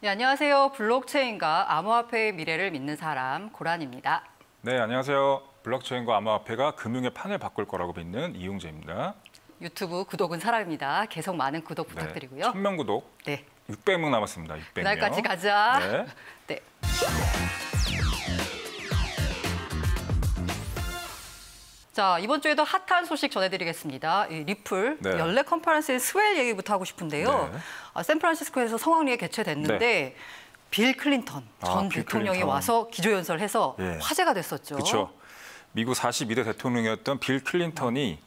네, 안녕하세요. 블록체인과 암호화폐의 미래를 믿는 사람 고란입니다. 네, 안녕하세요. 블록체인과 암호화폐가 금융의 판을 바꿀 거라고 믿는 이용재입니다. 유튜브 구독은 사랑입니다. 계속 많은 구독 부탁드리고요. 1000명 구독. 네. 600명 남았습니다. 600명. 그날까지 가자. 네. 네. 자, 이번 주에도 핫한 소식 전해드리겠습니다. 이 리플 네. 연례 컨퍼런스의 스웰 얘기부터 하고 싶은데요. 네. 샌프란시스코에서 성황리에 개최됐는데 네. 빌 클린턴 전 빌 대통령이 클린턴. 와서 기조연설해서 예. 화제가 됐었죠. 그렇죠. 미국 42대 대통령이었던 빌 클린턴이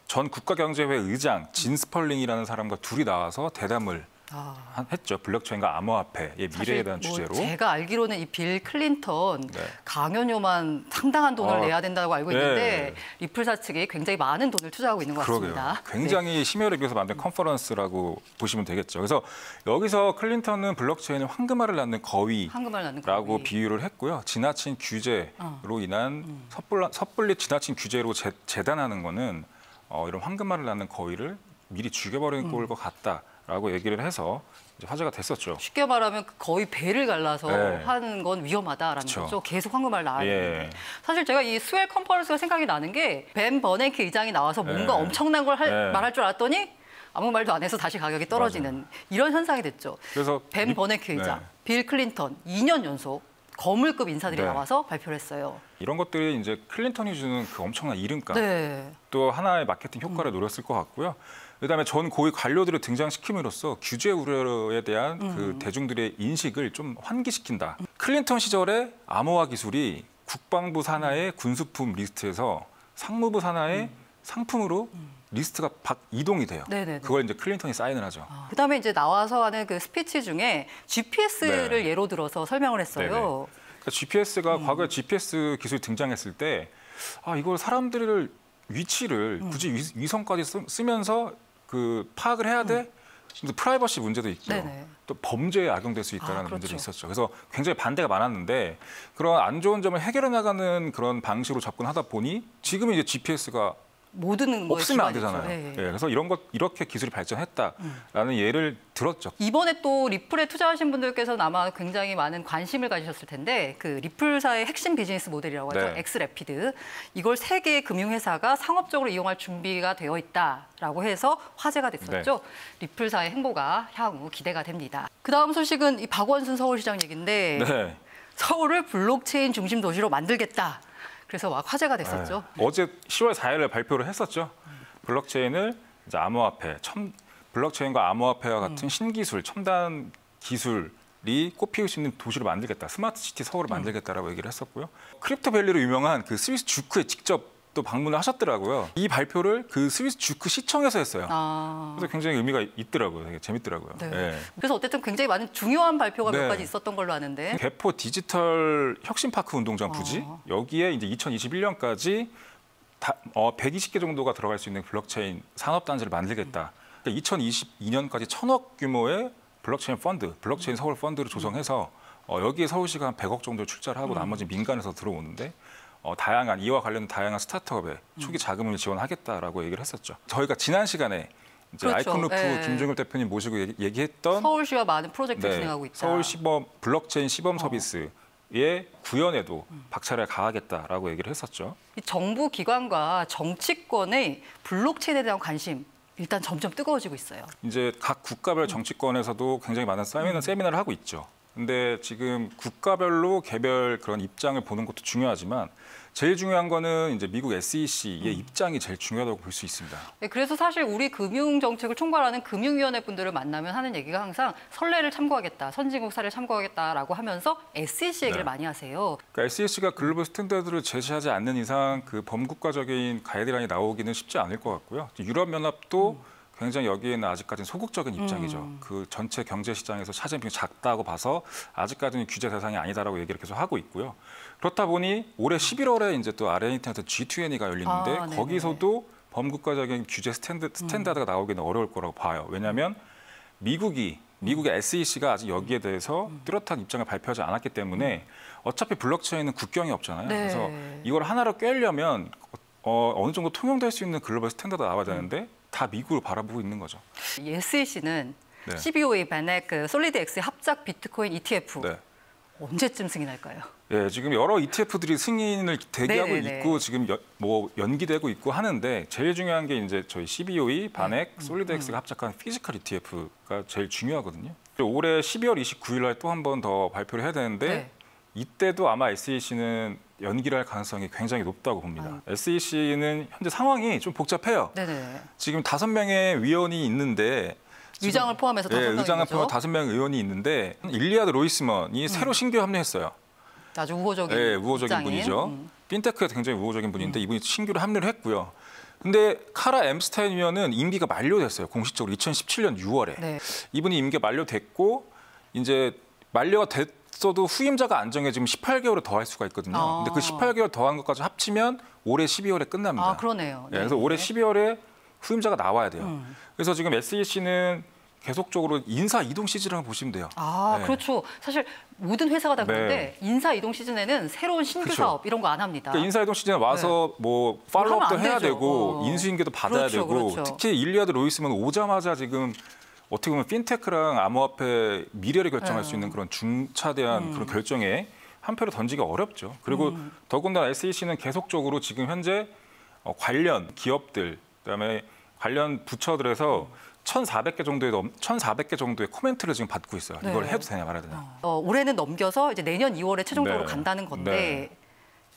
전 국가경제회 의장 진 스펄링이라는 사람과 둘이 나와서 대담을 했죠. 블록체인과 암호화폐의 미래에 대한 주제로. 제가 알기로는 이 빌 클린턴 네. 강연료만 상당한 돈을 내야 된다고 알고 있는데 리플사 측이 굉장히 많은 돈을 투자하고 있는 것 같습니다. 굉장히 심혈을 기울여서 만든 컨퍼런스라고 보시면 되겠죠. 그래서 여기서 클린턴은 블록체인을 황금알을 낳는 거위라고 비유를 했고요. 지나친 규제로 인한 섣불리 지나친 규제로 재단하는 거는 이런 황금알을 낳는 거위를 미리 죽여버리는 꼴 것 같다. 라고 얘기를 해서 이제 화제가 됐었죠. 쉽게 말하면 거의 배를 갈라서 하는 건 위험하다라는 거죠. 계속 황금알 나와야 되는데. 사실 제가 이 스웰 컨퍼런스가 생각이 나는 게 벤 버냉키 의장이 나와서 뭔가 엄청난 걸 말할 줄 알았더니 아무 말도 안 해서 다시 가격이 떨어지는 이런 현상이 됐죠. 그래서 벤 버냉키 의장, 빌 클린턴 2년 연속 거물급 인사들이 나와서 발표를 했어요. 이런 것들이 이제 클린턴이 주는 그 엄청난 이름값, 또 하나의 마케팅 효과를 노렸을 것 같고요. 그다음에 전 고위 관료들을 등장시킴으로써 규제 우려에 대한 그 대중들의 인식을 좀 환기시킨다. 클린턴 시절에 암호화 기술이 국방부 산하의 군수품 리스트에서 상무부 산하의 상품으로 리스트가 이동이 돼요. 그걸 이제 클린턴이 사인을 하죠. 그다음에 이제 나와서 하는 그 스피치 중에 GPS를 예로 들어서 설명을 했어요. 그러니까 GPS가 과거에 GPS 기술이 등장했을 때 이걸 사람들을 위치를 굳이 위성까지 쓰면서 그 파악을 해야 돼? 프라이버시 문제도 있고 또 범죄에 악용될 수 있다는 문제도 있었죠. 그래서 굉장히 반대가 많았는데 그런 안 좋은 점을 해결해 나가는 그런 방식으로 접근하다 보니 지금은 이제 GPS가 모든 없으면 안 되잖아요. 그래서 이렇게 기술이 발전했다라는 예를 들었죠. 이번에 또 리플에 투자하신 분들께서는 아마 굉장히 많은 관심을 가지셨을 텐데 그 리플사의 핵심 비즈니스 모델이라고 하죠. 엑스래피드. 이걸 세 개의 금융회사가 상업적으로 이용할 준비가 되어 있다라고 해서 화제가 됐었죠. 리플사의 행보가 향후 기대가 됩니다. 그다음 소식은 이 박원순 서울시장 얘기인데 서울을 블록체인 중심 도시로 만들겠다. 그래서 막 화제가 됐었죠. 어제 10월 4일에 발표를 했었죠. 블록체인을 이제 암호화폐, 블록체인과 암호화폐와 같은 신기술, 첨단 기술이 꽃피울 수 있는 도시를 만들겠다. 스마트 시티 서울을 만들겠다라고 얘기를 했었고요. 크립토밸리로 유명한 그 스위스 주크에 직접 또 방문을 하셨더라고요. 이 발표를 그 스위스 주크 시청에서 했어요. 그래서 굉장히 의미가 있더라고요. 되게 재밌더라고요. 그래서 어쨌든 굉장히 많은 중요한 발표가 몇 가지 있었던 걸로 아는데. 개포 디지털 혁신파크 운동장 부지 여기에 이제 2021년까지 120개 정도가 들어갈 수 있는 블록체인 산업단지를 만들겠다. 그러니까 2022년까지 1000억 규모의 블록체인 펀드, 블록체인 서울 펀드를 조성해서 여기에 서울시가 한 100억 정도 출자를 하고 나머지 민간에서 들어오는데 이와 관련된 다양한 스타트업에 초기 자금을 지원하겠다라고 얘기를 했었죠. 저희가 지난 시간에 이제 아이콘루프 김종일 대표님 모시고 얘기했던 서울시와 많은 프로젝트를 진행하고 있다. 서울 시범 블록체인 시범 서비스의 구현에도 박차를 가하겠다라고 얘기를 했었죠. 이 정부 기관과 정치권의 블록체인에 대한 관심 일단 점점 뜨거워지고 있어요. 이제 각 국가별 정치권에서도 굉장히 많은 세미나를 하고 있죠. 근데 지금 국가별로 개별 그런 입장을 보는 것도 중요하지만 제일 중요한 거는 이제 미국 SEC의 입장이 제일 중요하다고 볼 수 있습니다. 그래서 사실 우리 금융 정책을 총괄하는 금융위원회 분들을 만나면 하는 얘기가 항상 선례를 참고하겠다, 선진국 사례를 참고하겠다라고 하면서 SEC 얘기를 많이 하세요. 그러니까 SEC가 글로벌 스탠다드를 제시하지 않는 이상 그 범국가적인 가이드라인이 나오기는 쉽지 않을 것 같고요. 유럽연합도 굉장히 여기에는 아직까지는 소극적인 입장이죠. 그 전체 경제 시장에서 차지하는 비중이 작다고 봐서 아직까지는 규제 대상이 아니다라고 얘기를 계속 하고 있고요. 그렇다 보니 올해 11월에 이제 또 아르헨티나에서 G20가 열리는데 거기서도 범국가적인 규제 스탠다드가 나오기는 어려울 거라고 봐요. 왜냐하면 미국의 SEC가 아직 여기에 대해서 뚜렷한 입장을 발표하지 않았기 때문에 어차피 블록체인은 국경이 없잖아요. 그래서 이걸 하나로 꿰려면 어느 정도 통용될 수 있는 글로벌 스탠다드가 나와야 되는데 다 미국을 바라보고 있는 거죠. SEC는 네. CBOE, 베넥, 솔리드 X 합작 비트코인 ETF 네. 언제쯤 승인할까요? 예, 지금 여러 ETF들이 승인을 대기하고 네네네. 있고 지금 연기되고 있고 하는데 제일 중요한 게 이제 저희 CBOE, 바넥, 솔리드X가 합작한 피지컬 ETF가 제일 중요하거든요. 올해 12월 29일 날 또 한 번 더 발표를 해야 되는데 네. 이때도 아마 SEC는 연기를 할 가능성이 굉장히 높다고 봅니다. SEC는 현재 상황이 좀 복잡해요. 네네. 지금 5명의 위원이 있는데 의장을 포함해서 예, 5명인 의장을 거죠? 포함 5명 의원이 있는데 일리아드 로이스먼이 새로 신규 합류했어요. 아주 우호적인 네, 우호적인 입장인. 분이죠. 핀테크에 굉장히 우호적인 분인데 이분이 신규로 합류를 했고요. 근데 카라 엠스타인 위원은 임기가 만료됐어요. 공식적으로 2017년 6월에. 네. 이분이 임기가 만료됐고 이제 만료가 됐어도 후임자가 안 정해 지금 18개월을 더 할 수가 있거든요. 근데 그 18개월 더한 것까지 합치면 올해 12월에 끝납니다. 아, 그러네요. 네, 그래서 올해 12월에 후임자가 나와야 돼요. 그래서 지금 SEC는 계속적으로 인사 이동 시즌이라고 보시면 돼요. 아, 네. 그렇죠. 사실 모든 회사가 다 그런데 네. 인사 이동 시즌에는 새로운 신규 그렇죠. 사업 이런 거 안 합니다. 그러니까 인사 이동 시즌에 와서 뭐 팔로우업도 하면 안 해야 되죠. 되고 인수인계도 받아야 그렇죠, 되고 그렇죠. 특히 일리아드 로이스먼 오자마자 지금 어떻게 보면 핀테크랑 암호화폐 미래를 결정할 수 있는 그런 중차대한 그런 결정에 한 표를 던지기 어렵죠. 그리고 더군다나 SEC는 계속적으로 지금 현재 관련 기업들 그다음에 관련 부처들에서 1,400개 정도의 코멘트를 지금 받고 있어요. 네. 이걸 해도 되냐 말아야 되냐. 올해는 넘겨서 이제 내년 2월에 최종적으로 네. 간다는 건데 네.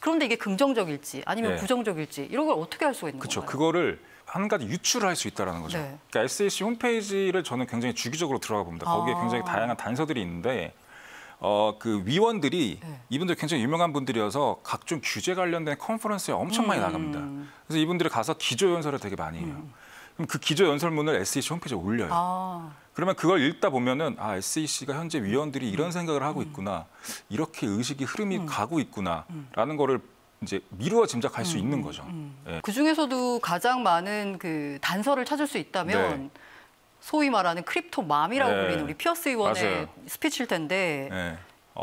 그런데 이게 긍정적일지 아니면 네. 부정적일지 이런 걸 어떻게 할 수가 있는 그렇죠. 건가요? 그거를 한 가지 유출을 할 수 있다는 거죠. 네. 그러니까 SEC 홈페이지를 저는 굉장히 주기적으로 들어가 봅니다. 거기에 굉장히 다양한 단서들이 있는데 그 위원들이 네. 이분들 굉장히 유명한 분들이어서 각종 규제 관련된 컨퍼런스에 엄청 많이 나갑니다. 그래서 이분들이 가서 기조 연설을 되게 많이 해요. 그럼 그 기조 연설문을 SEC 홈페이지에 올려요. 아, 그러면 그걸 읽다 보면은 아 SEC가 현재 위원들이 이런 생각을 하고 있구나, 이렇게 의식이 흐름이 가고 있구나라는 거를 이제 미루어 짐작할 수 있는 거죠. 예. 그 중에서도 가장 많은 그 단서를 찾을 수 있다면 네. 소위 말하는 크립토맘이라고 네. 불리는 우리 피어스 의원의 맞아요. 스피치일 텐데 예.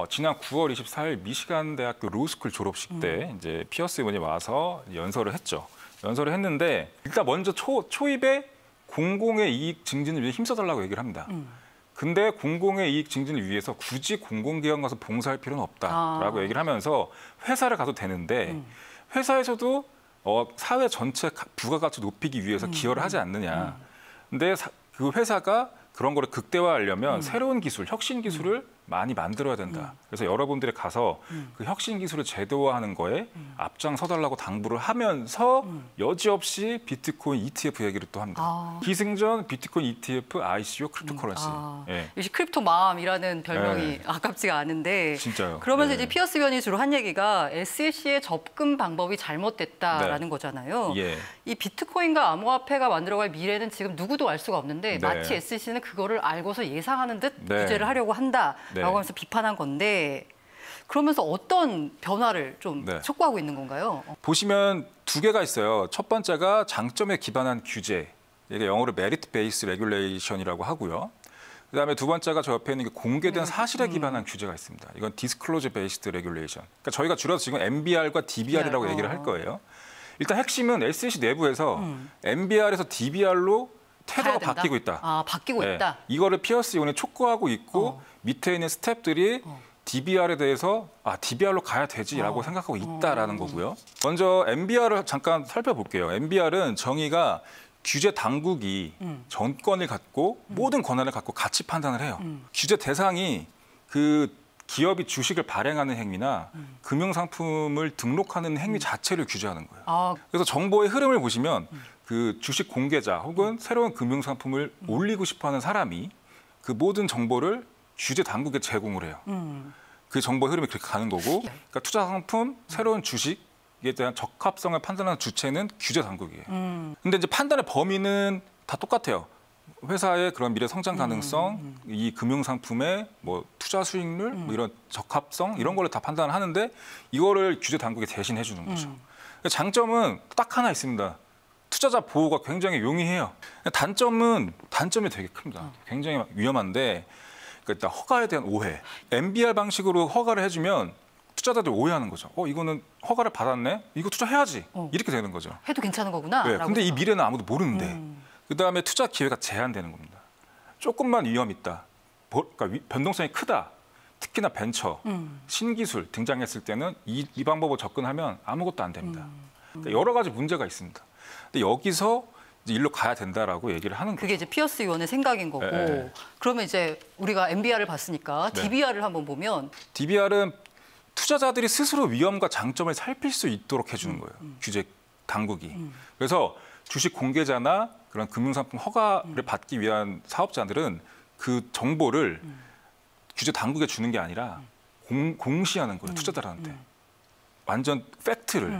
지난 9월 24일 미시간 대학교 로스쿨 졸업식 때 이제 피어스 의원이 와서 연설을 했죠. 연설을 했는데 일단 먼저 초입에 공공의 이익 증진을 위해 힘써달라고 얘기를 합니다. 근데 공공의 이익 증진을 위해서 굳이 공공기관 가서 봉사할 필요는 없다라고 얘기를 하면서 회사를 가도 되는데 회사에서도 사회 전체 부가가치 높이기 위해서 기여를 하지 않느냐. 근데 그 회사가 그런 거를 극대화하려면 새로운 기술, 혁신 기술을 많이 만들어야 된다. 그래서 여러분들이 가서 그 혁신 기술을 제도화하는 거에 앞장서달라고 당부를 하면서 여지없이 비트코인 ETF 얘기를 또 합니다. 아. 기승전 비트코인 ETF ICO 크립토커런시. 예. 역시 크립토맘이라는 별명이 네. 아깝지가 않은데 진짜요. 그러면서 네. 이제 피어스 의원이 주로 한 얘기가 SEC의 접근 방법이 잘못됐다라는 네. 거잖아요. 예. 이 비트코인과 암호화폐가 만들어갈 미래는 지금 누구도 알 수가 없는데 네. 마치 SEC는 그거를 알고서 예상하는 듯 네. 규제를 하려고 한다라고 네. 하면서 비판한 건데 그러면서 어떤 변화를 좀 네. 촉구하고 있는 건가요? 보시면 두 개가 있어요. 첫 번째가 장점에 기반한 규제. 이게 영어로 메리트 베이스 레귤레이션이라고 하고요. 그다음에 두 번째가 저 옆에 있는 게 공개된 사실에 기반한 규제가 있습니다. 이건 디스클로저 베이스드 레귤레이션. 그러니까 저희가 줄여서 지금 MBR과 DBR이라고 얘기를 할 거예요. 일단 핵심은 SEC 내부에서 MBR에서 DBR로 태도가 가야 된다? 바뀌고 있다. 아, 바뀌고 네. 있다. 이거를 피어스 의원이 촉구하고 있고 밑에 있는 스태프들이 DBR에 대해서 DBR로 가야 되지라고 생각하고 있다라는 거고요. 먼저 MBR을 잠깐 살펴볼게요. MBR은 정의가 규제 당국이 전권을 갖고 모든 권한을 갖고 같이 판단을 해요. 규제 대상이 그 기업이 주식을 발행하는 행위나 금융상품을 등록하는 행위 자체를 규제하는 거예요. 아, 그래서 정보의 흐름을 보시면 그 주식 공개자 혹은 새로운 금융상품을 올리고 싶어하는 사람이 그 모든 정보를 규제 당국에 제공을 해요. 그 정보의 흐름이 그렇게 가는 거고, 그러니까 투자 상품, 새로운 주식에 대한 적합성을 판단하는 주체는 규제 당국이에요. 근데 이제 판단의 범위는 다 똑같아요. 회사의 그런 미래 성장 가능성, 이 금융 상품의 뭐 투자 수익률, 뭐 이런 적합성 이런 걸로 다 판단을 하는데 이거를 규제 당국이 대신해 주는 거죠. 장점은 딱 하나 있습니다. 투자자 보호가 굉장히 용이해요. 단점이 되게 큽니다. 굉장히 위험한데 일단 허가에 대한 오해. MBR 방식으로 허가를 해주면 투자자들 오해하는 거죠. 이거는 허가를 받았네? 이거 투자해야지. 이렇게 되는 거죠. 해도 괜찮은 거구나. 네, 라고 근데 이 생각. 미래는 아무도 모르는데 그다음에 투자 기회가 제한되는 겁니다. 조금만 위험 있다. 그러니까 변동성이 크다. 특히나 벤처, 신기술 등장했을 때는 이 방법으로 접근하면 아무것도 안 됩니다. 그러니까 여러 가지 문제가 있습니다. 근데 여기서 이제 일로 가야 된다라고 얘기를 하는 거죠. 그게 이제 피어스 의원의 생각인 거고. 네. 그러면 이제 우리가 MBR을 봤으니까 네. DBR을 한번 보면 DBR은 투자자들이 스스로 위험과 장점을 살필 수 있도록 해주는 거예요. 규제 당국이. 그래서 주식 공개자나 그런 금융상품 허가를 받기 위한 사업자들은 그 정보를 규제 당국에 주는 게 아니라 공시하는 거예요. 투자자들한테. 완전 팩트를.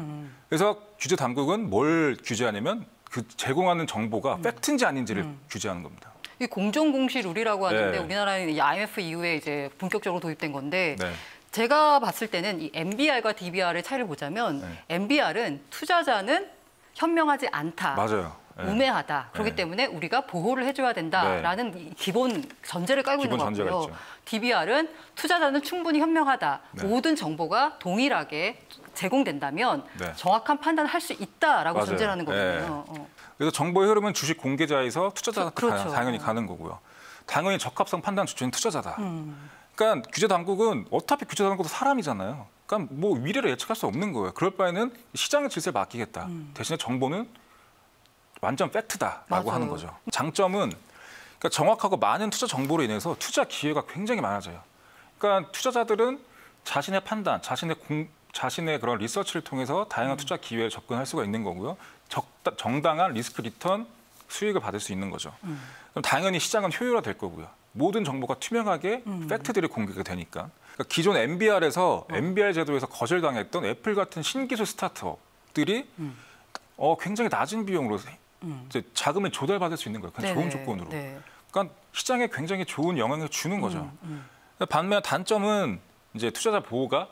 그래서 규제 당국은 뭘 규제하냐면 그 제공하는 정보가 팩트인지 아닌지를 규제하는 겁니다. 이 공정공시 룰이라고 하는데 네. 우리나라는 이 IMF 이후에 이제 본격적으로 도입된 건데 네. 제가 봤을 때는 이 MBR과 DBR의 차이를 보자면 네. MBR은 투자자는 현명하지 않다. 맞아요. 네. 우매하다. 그렇기 네. 때문에 우리가 보호를 해줘야 된다라는 이 기본 전제를 깔고 기본 있는 것 전제가 같고요. 있죠. DBR은 투자자는 충분히 현명하다. 네. 모든 정보가 동일하게 제공된다면 네. 정확한 판단을 할 수 있다라고 맞아요. 전제를 하는 네. 거거든요. 그래서 정보의 흐름은 주식 공개자에서 투자자한테 그렇죠. 당연히 가는 거고요. 당연히 적합성 판단 주체는 투자자다. 그러니까 규제 당국은 어차피 규제 당국도 사람이잖아요. 그러니까 뭐 미래를 예측할 수 없는 거예요. 그럴 바에는 시장의 질서를 맡기겠다. 대신에 정보는 완전 팩트다라고 맞아요. 하는 거죠. 장점은 그러니까 정확하고 많은 투자 정보로 인해서 투자 기회가 굉장히 많아져요. 그러니까 투자자들은 자신의 판단, 자신의 그런 리서치를 통해서 다양한 투자 기회에 접근할 수가 있는 거고요. 정당한 리스크 리턴 수익을 받을 수 있는 거죠. 그럼 당연히 시장은 효율화될 거고요. 모든 정보가 투명하게 팩트들이 공개가 되니까. 그러니까 기존 MBR에서 MBR 제도에서 거절당했던 애플 같은 신기술 스타트업들이 굉장히 낮은 비용으로 이제 자금을 조달받을 수 있는 거예요. 그냥 좋은 조건으로. 네. 그러니까 시장에 굉장히 좋은 영향을 주는 거죠. 반면 단점은 이제 투자자 보호가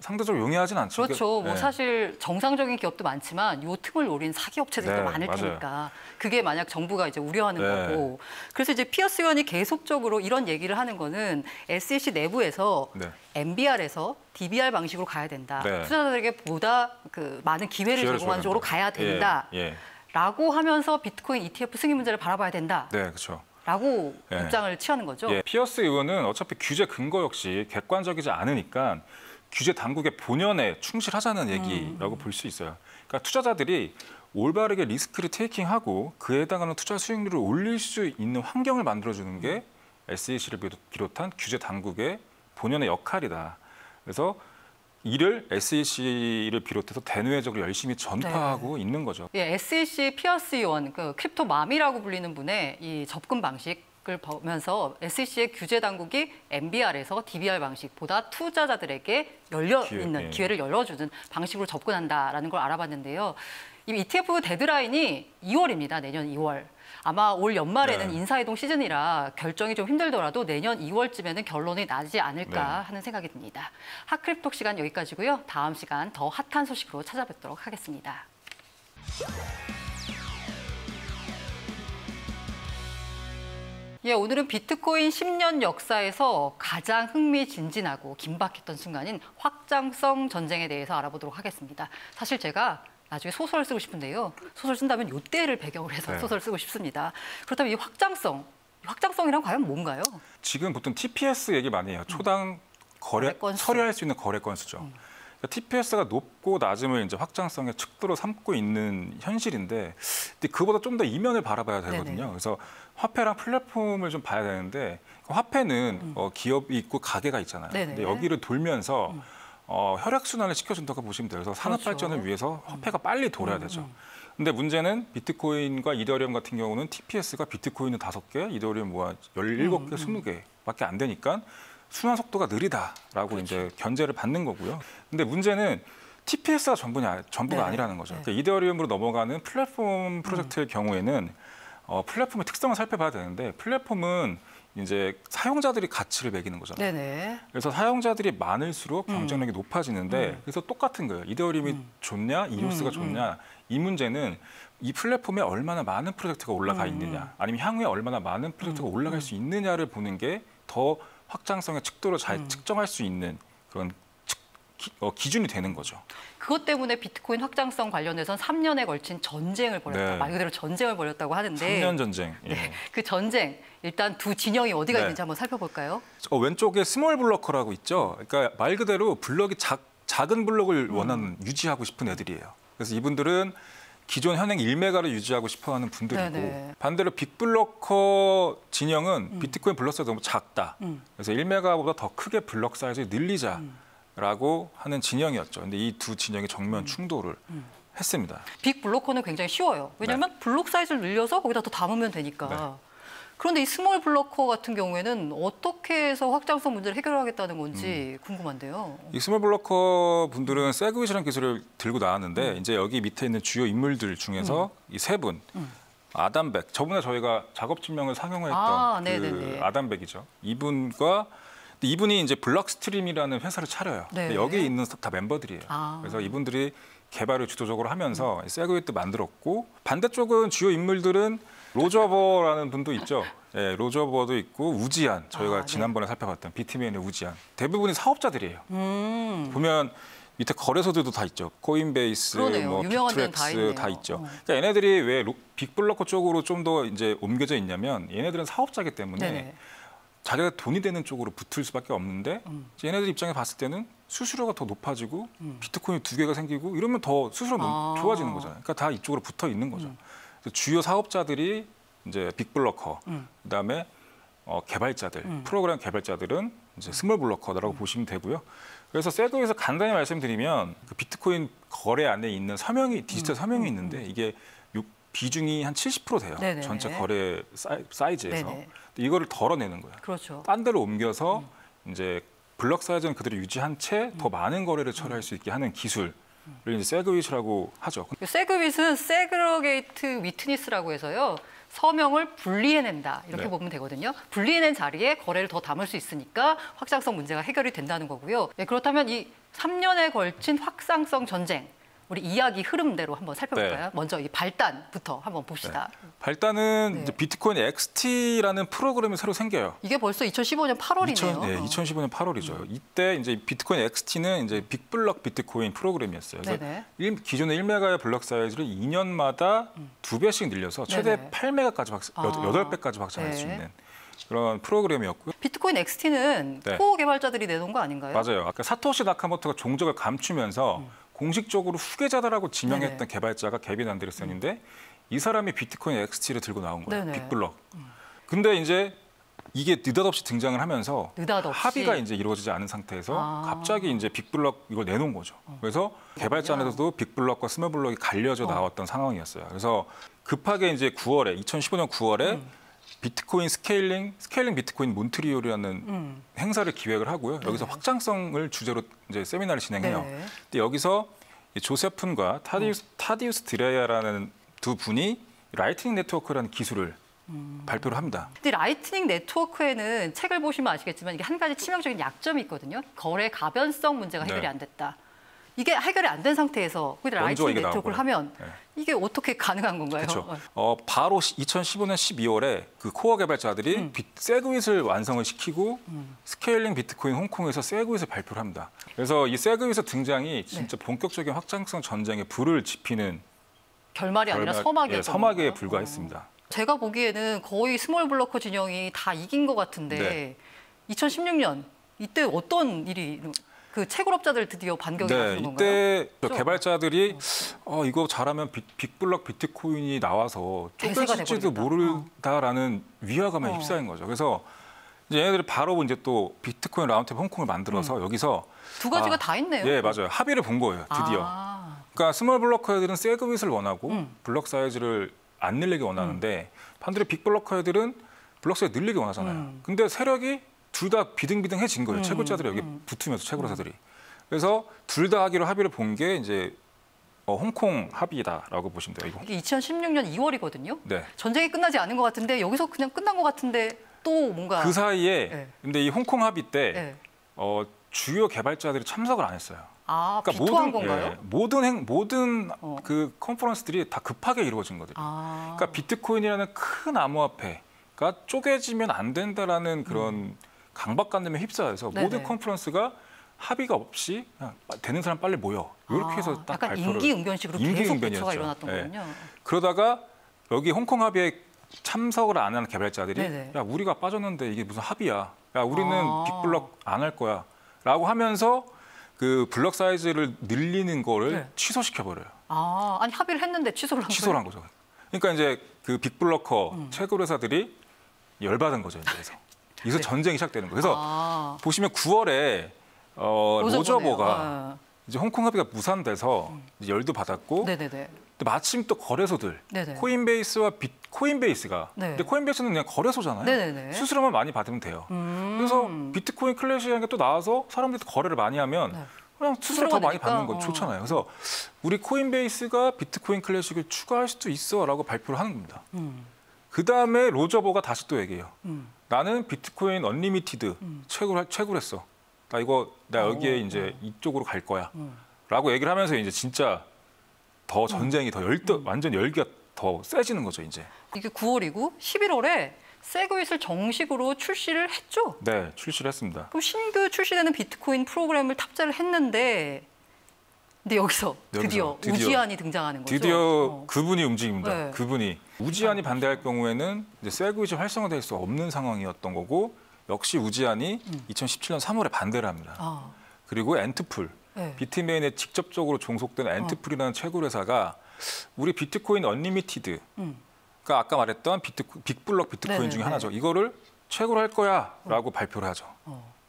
상대적으로 용이하진 않죠. 그렇죠. 뭐 네. 사실 정상적인 기업도 많지만 요 틈을 노린 사기 업체들도 네, 많을 맞아요. 테니까 그게 만약 정부가 이제 우려하는 네. 거고. 그래서 이제 피어스 의원이 계속적으로 이런 얘기를 하는 거는 SEC 내부에서 네. MBR에서 DBR 방식으로 가야 된다. 네. 투자자들에게 보다 그 많은 기회를 제공하는 쪽으로 가야 된다. 예. 라고 하면서 비트코인 ETF 승인 문제를 바라봐야 된다. 네, 그렇죠. 라고 예. 입장을 취하는 거죠. 예, 피어스 의원은 어차피 규제 근거 역시 객관적이지 않으니까 규제 당국의 본연에 충실하자는 얘기라고 볼 수 있어요. 그러니까 투자자들이 올바르게 리스크를 테이킹하고 그에 해당하는 투자 수익률을 올릴 수 있는 환경을 만들어주는 게 SEC를 비롯한 규제 당국의 본연의 역할이다. 그래서 이를 SEC를 비롯해서 대내외적으로 열심히 전파하고 있는 거죠. 예, SEC 피어스 의원, 그 크립토 맘이라고 불리는 분의 이 접근 방식을 보면서 SEC의 규제 당국이 MBR에서 DBR 방식보다 투자자들에게 기회를 열어주는 방식으로 접근한다라는 걸 알아봤는데요. 이 ETF 데드라인이 2월입니다. 내년 2월. 아마 올 연말에는 네. 인사이동 시즌이라 결정이 좀 힘들더라도 내년 2월쯤에는 결론이 나지 않을까 네. 하는 생각이 듭니다. 핫크립톡 시간 여기까지고요. 다음 시간 더 핫한 소식으로 찾아뵙도록 하겠습니다. 예, 오늘은 비트코인 10년 역사에서 가장 흥미진진하고 긴박했던 순간인 확장성 전쟁에 대해서 알아보도록 하겠습니다. 사실 제가 나중에 소설을 쓰고 싶은데요. 소설 쓴다면 이때를 배경으로 해서 네. 소설을 쓰고 싶습니다. 그렇다면 이 확장성이란 과연 뭔가요? 지금 보통 TPS 얘기 많이 해요. 초당 거래 건수. 처리할 수 있는 거래 건수죠. 그러니까 TPS가 높고 낮음을 이제 확장성의 척도로 삼고 있는 현실인데, 근데 그보다 좀 더 이면을 바라봐야 되거든요. 네네. 그래서 화폐랑 플랫폼을 좀 봐야 되는데, 화폐는 기업이 있고 가게가 있잖아요. 네네. 근데 여기를 돌면서 혈액순환을 시켜준다고 보시면 돼요. 그래서 산업 그렇죠. 발전을 위해서 화폐가 빨리 돌아야 되죠. 근데 문제는 비트코인과 이더리움 같은 경우는 TPS가 비트코인은 5개, 이더리움 뭐 17개, 20개밖에 안 되니까 순환 속도가 느리다라고 그렇죠. 이제 견제를 받는 거고요. 근데 문제는 TPS가 전부가 네. 아니라는 거죠. 네. 그러니까 이더리움으로 넘어가는 플랫폼 프로젝트의 경우에는 플랫폼의 특성을 살펴봐야 되는데, 플랫폼은 이제 사용자들이 가치를 매기는 거잖아요. 네네. 그래서 사용자들이 많을수록 경쟁력이 높아지는데, 그래서 똑같은 거예요. 이더리움이 좋냐, 이오스가 좋냐. 이 문제는 이 플랫폼에 얼마나 많은 프로젝트가 올라가 있느냐, 아니면 향후에 얼마나 많은 프로젝트가 올라갈 수 있느냐를 보는 게 더 확장성의 척도를 잘 측정할 수 있는 그런 기준이 되는 거죠. 그것 때문에 비트코인 확장성 관련해선 3년에 걸친 전쟁을 벌였다. 네. 말 그대로 전쟁을 벌였다고 하는데 3년 전쟁. 예. 네, 그 전쟁 일단 두 진영이 어디가 네. 있는지 한번 살펴볼까요? 왼쪽에 스몰 블럭커라고 있죠. 그러니까 말 그대로 블럭이 작은 블럭을 원하는 유지하고 싶은 애들이에요. 그래서 이분들은 기존 현행 1메가를 유지하고 싶어하는 분들이고 네네. 반대로 빅블러커 진영은 비트코인 블럭 사이즈가 너무 작다. 그래서 1메가보다 더 크게 블럭 사이즈를 늘리자라고 하는 진영이었죠. 근데 이 두 진영이 정면 충돌을 했습니다. 빅 블로커는 굉장히 쉬워요. 왜냐하면 블록 사이즈를 늘려서 거기다 더 담으면 되니까. 네. 그런데 이 스몰 블로커 같은 경우에는 어떻게 해서 확장성 문제를 해결하겠다는 건지 궁금한데요. 이 스몰 블러커 분들은 세그윗이라는 기술을 들고 나왔는데 이제 여기 밑에 있는 주요 인물들 중에서 이 세 분, 아담백, 저번에 저희가 작업 증명을 상용했던 네네네. 아담백이죠. 이분이 이제 블록스트림이라는 회사를 차려요. 네. 여기에 있는 다 멤버들이에요. 그래서 이분들이 개발을 주도적으로 하면서 세그윗도 만들었고 반대쪽은 주요 인물들은 로저버라는 분도 있죠. 예, 로저버도 있고 우지한 저희가 지난번에 살펴봤던 비트메인의 우지한 대부분이 사업자들이에요. 보면 밑에 거래소들도 다 있죠. 코인베이스, 그러네요. 뭐 유명한 데는 빅트랙스 다 있죠. 그러니까 얘네들이 왜 빅블러커 쪽으로 좀 더 이제 옮겨져 있냐면 얘네들은 사업자기 때문에 네네. 자기가 돈이 되는 쪽으로 붙을 수밖에 없는데 얘네들 입장에 봤을 때는 수수료가 더 높아지고 비트코인 2개가 생기고 이러면 더 수수료가 좋아지는 거잖아요. 그러니까 다 이쪽으로 붙어 있는 거죠. 그래서 주요 사업자들이 이제 빅블러커, 그다음에 개발자들, 프로그램 개발자들은 이제 스몰 블러커라고 보시면 되고요. 그래서 세그에서 간단히 말씀드리면 그 비트코인 거래 안에 있는 서명이 디지털 서명이 있는데 이게 비중이 한 70% 돼요. 네네네. 전체 거래 사이즈에서. 네네. 이거를 덜어내는 거예요. 그렇죠. 딴 데로 옮겨서 이제 블럭 사이즈는 그대로 유지한 채 더 많은 거래를 처리할 수 있게 하는 기술을 이제 세그윗이라고 하죠. 세그윗은 세그러게이트 위트니스라고 해서요. 서명을 분리해낸다 이렇게 네. 보면 되거든요. 분리해낸 자리에 거래를 더 담을 수 있으니까 확장성 문제가 해결이 된다는 거고요. 네, 그렇다면 이 3년에 걸친 확장성 전쟁 우리 이야기 흐름대로 한번 살펴볼까요? 네. 먼저 이 발단부터 한번 봅시다. 발단은 네. 이제 비트코인 XT라는 프로그램이 새로 생겨요. 이게 벌써 2015년 8월이네요. 2015년 8월이죠. 이때 이제 비트코인 XT는 이제 빅블럭 비트코인 프로그램이었어요. 그래서 기존의 1메가의 블럭 사이즈를 2년마다 2배씩 늘려서 최대 네네. 8메가까지 8배까지 확장할 수 있는 그런 프로그램이었고요. 비트코인 XT는 네. 코어 개발자들이 내놓은 거 아닌가요? 맞아요. 아까 사토시 나카모토가 종적을 감추면서 공식적으로 후계자다라고 지명했던 네네. 개발자가 개빈 안데르센인데 이 사람이 비트코인 XT를 들고 나온 거예요. 네네. 빅블럭. 근데 이제 이게 느닷없이 등장을 하면서 느닷없이. 합의가 이제 이루어지지 않은 상태에서 갑자기 이제 빅블럭 이걸 내놓은 거죠. 그래서 개발자한테도 빅블럭과 스몰블럭이 갈려져 나왔던 상황이었어요. 그래서 급하게 이제 2015년 9월에 비트코인 스케일링 비트코인 몬트리올이라는 행사를 기획을 하고요. 여기서 확장성을 주제로 이제 세미나를 진행해요. 네네. 근데 여기서 이 조세픈과 타디우스 드레야라는 두 분이 라이트닝 네트워크라는 기술을 발표를 합니다. 근데 라이트닝 네트워크에는 책을 보시면 아시겠지만 이게 한 가지 치명적인 약점이 있거든요. 거래 가변성 문제가 해결이 네. 안 됐다. 이게 해결이 안 된 상태에서 라이트닝 이게 네트워크를 나오고요. 하면 네. 이게 어떻게 가능한 건가요? 그렇죠. 바로 2015년 12월에 그 코어 개발자들이 세그윗을 완성을 시키고 스케일링 비트코인 홍콩에서 세그윗을 발표를 합니다. 그래서 이 세그윗의 등장이 진짜 본격적인 확장성 전쟁에 불을 지피는 결말이 아니라 서막이었던 서막에 건가요? 불과했습니다. 제가 보기에는 거의 스몰 블러커 진영이 다 이긴 것 같은데 네. 2016년 이때 어떤 일이 그 채굴업자들 드디어 반격이 나서는 건가요? 이때 그렇죠? 개발자들이 이거 잘하면 빅블럭 비트코인이 나와서 대세가 좁혀질지도 돼버리겠다. 모르다라는 위화감에 휩싸인 거죠. 그래서 이제 얘네들이 바로 이제 또 비트코인 라운드테이블 홍콩을 만들어서 여기서 두 가지가 다 있네요. 예, 맞아요. 합의를 본 거예요. 드디어. 그러니까 스몰 블러커 애들은 세그윗을 원하고 블럭 사이즈를 안 늘리게 원하는데 반대로 빅블러커 애들은 블럭 사이즈 늘리게 원하잖아요. 근데 세력이 둘 다 비등비등해진 거예요. 채굴자들이 여기 붙으면서 채굴사들이. 그래서 둘 다 하기로 합의를 본 게 이제 홍콩 합의다라고 보시면 돼요. 이게 2016년 2월이거든요. 네. 전쟁이 끝나지 않은 것 같은데 여기서 그냥 끝난 것 같은데 또 뭔가 그 사이에 네. 근데 이 홍콩 합의 때 네. 주요 개발자들이 참석을 안 했어요. 비토한 건가요? 모든 그 컨퍼런스들이 다 급하게 이루어진 거거든요. 그러니까 비트코인이라는 큰 암호화폐가 쪼개지면 안 된다라는 그런 강박관념에 휩싸여서 모든 컨퍼런스가 합의가 없이 그냥 되는 사람 빨리 모여. 이렇게 해서 딱 약간 발표를. 임기응변식으로 계속 임기응변이었죠. 대처가 일어났던 예. 거군요. 그러다가 여기 홍콩 합의에 참석을 안 하는 개발자들이 네네. 야 우리가 빠졌는데 이게 무슨 합의야. 야 우리는 아. 빅블럭 안 할 거야. 라고 하면서 그 블럭 사이즈를 늘리는 거를 네. 취소시켜버려요. 아니 합의를 했는데 취소를 한 취소를 한 거예요? 거죠. 그러니까 이제 그 빅블러커 채굴 회사들이 열받은 거죠. 그래서 여기서 네. 전쟁이 시작되는 거예요. 그래서 아, 보시면 9월에 로저버가 아, 이제 홍콩 합의가 무산돼서 이제 열도 받았고 네네네. 또 마침 또 거래소들 네네. 코인베이스와 코인베이스가 네. 근데 코인베이스는 그냥 거래소잖아요. 네네네. 수수료만 많이 받으면 돼요. 그래서 비트코인 클래시라는 게 또 나와서 사람들이 거래를 많이 하면 네. 그냥 수수료 더 많이 되니까? 받는 건 좋잖아요. 그래서 우리 코인베이스가 비트코인 클래식을 추가할 수도 있어라고 발표를 하는 겁니다. 그 다음에 로저버가 다시 또 얘기해요. 나는 비트코인 언리미티드 채굴했어. 나 이거 나 여기에 이제 이쪽으로 갈 거야.라고 얘기를 하면서 이제 진짜 더 전쟁이 더 완전 열기가 더 세지는 거죠 이제. 이게 9월이고 11월에 세그윗을 정식으로 출시를 했죠. 네, 출시를 했습니다. 그럼 신규 출시되는 비트코인 프로그램을 탑재를 했는데, 근데 여기서 드디어 우지안이 등장하는 거죠. 드디어 그분이 움직입니다. 네. 그분이 우지안이 반대할 경우에는 이제 세그윗이 활성화될 수 없는 상황이었던 거고 역시 우지안이 2017년 3월에 반대를 합니다. 아, 그리고 엔트풀, 네. 비트메인에 직접적으로 종속된 엔트풀이라는 채굴 회사가 우리 비트코인 언리미티드, 그러니까 아까 말했던 빅블럭 비트코인 네네네. 중에 하나죠. 이거를 채굴할 거야라고 발표를 하죠.